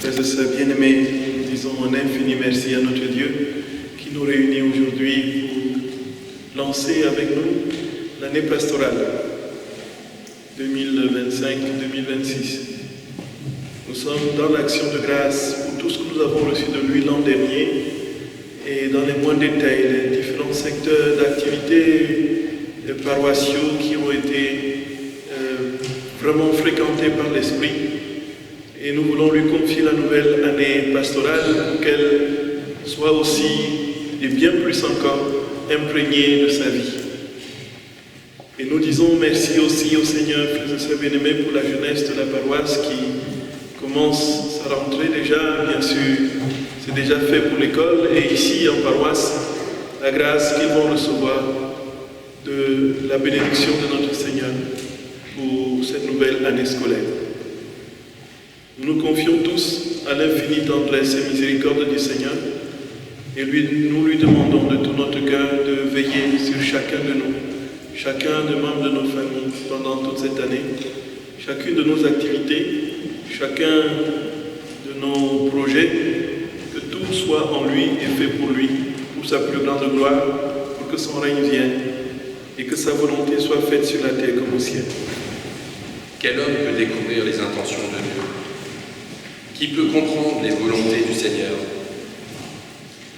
Frères et sœurs bien-aimés, nous disons un infini merci à notre Dieu qui nous réunit aujourd'hui pour lancer avec nous l'année pastorale 2025-2026. Nous sommes dans l'action de grâce pour tout ce que nous avons reçu de lui l'an dernier et dans les moindres détails, les différents secteurs d'activité paroissiaux qui ont été vraiment fréquentés par l'Esprit. Et nous voulons lui confier la nouvelle année pastorale pour qu'elle soit aussi, et bien plus encore, imprégnée de sa vie. Et nous disons merci aussi au Seigneur, frères et sœurs bien-aimés, pour la jeunesse de la paroisse qui commence sa rentrée déjà, bien sûr, c'est déjà fait pour l'école, et ici en paroisse, la grâce qu'ils vont recevoir de la bénédiction de notre Seigneur pour cette nouvelle année scolaire. Nous nous confions tous à l'infinie tendresse et miséricorde du Seigneur et nous lui demandons de tout notre cœur de veiller sur chacun de nous, chacun des membres de nos familles pendant toute cette année, chacune de nos activités, chacun de nos projets, que tout soit en lui et fait pour lui, pour sa plus grande gloire, pour que son règne vienne et que sa volonté soit faite sur la terre comme au ciel. Quel homme peut découvrir les intentions de Dieu? Qui peut comprendre les volontés du Seigneur?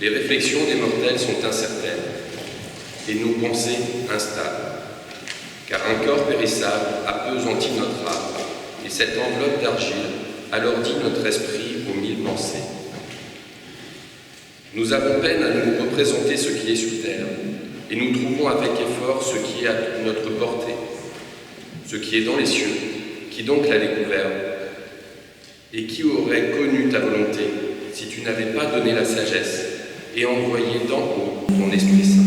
Les réflexions des mortels sont incertaines et nos pensées instables, car un corps périssable appesantit notre âme et cette enveloppe d'argile alourdit notre esprit aux mille pensées. Nous avons peine à nous représenter ce qui est sur terre et nous trouvons avec effort ce qui est à notre portée, ce qui est dans les cieux, qui donc l'a découvert. Et qui aurait connu ta volonté si tu n'avais pas donné la sagesse et envoyé d'en haut ton Esprit Saint?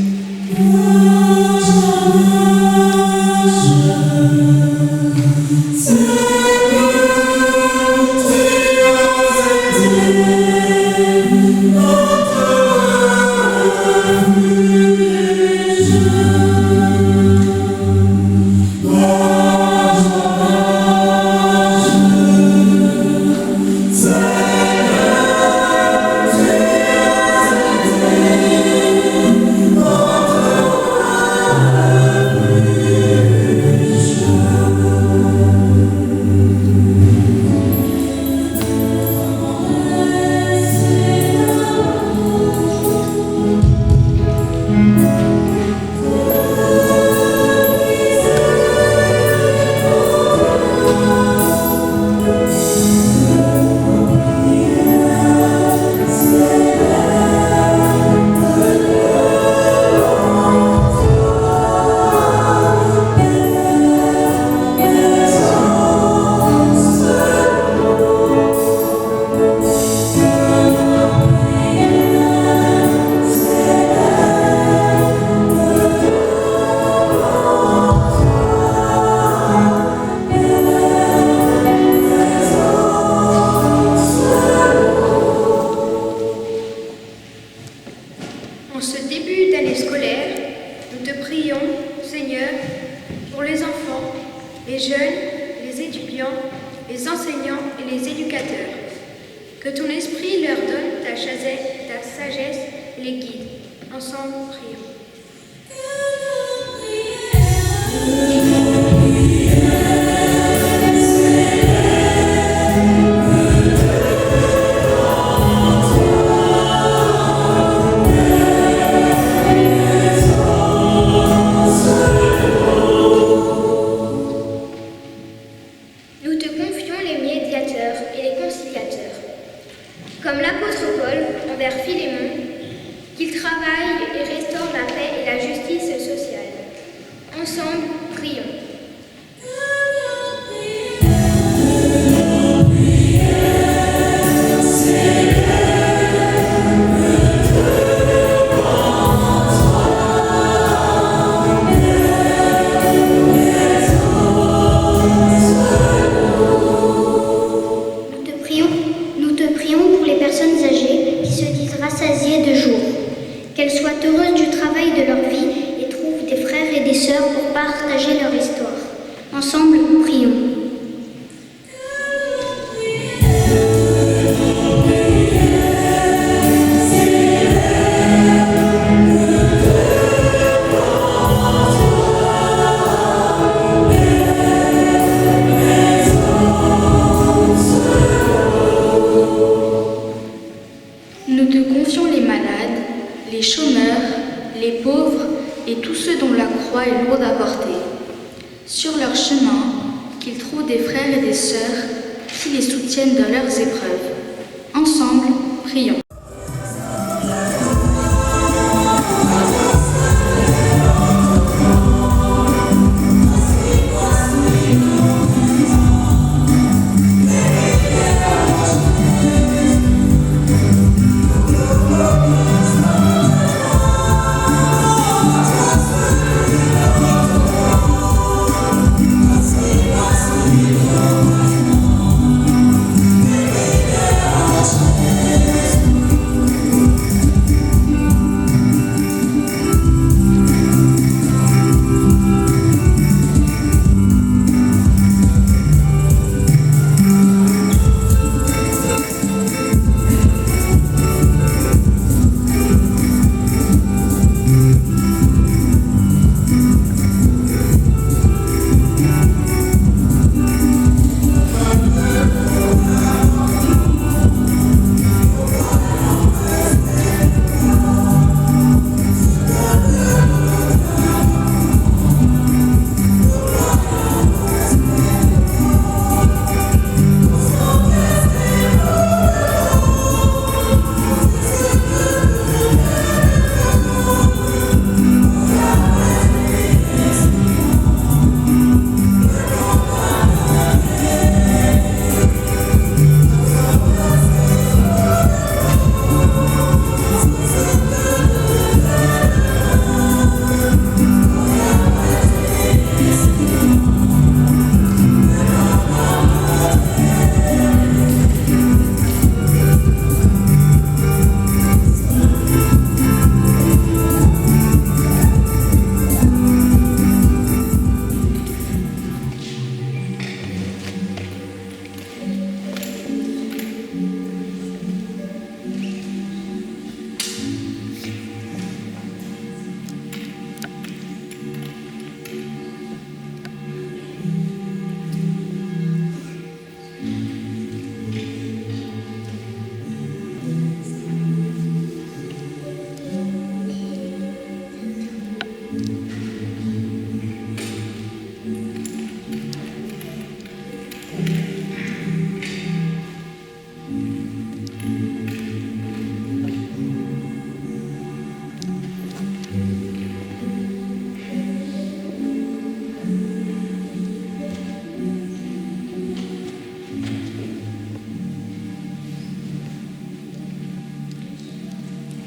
Ensemble, prions. et tous ceux dont la croix est lourde à porter. Sur leur chemin, qu'ils trouvent des frères et des sœurs qui les soutiennent dans leurs épreuves. Ensemble, prions.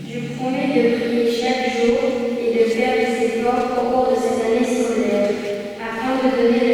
Je promets de prier chaque jour et de faire des efforts au cours de cette année scolaire, afin de donner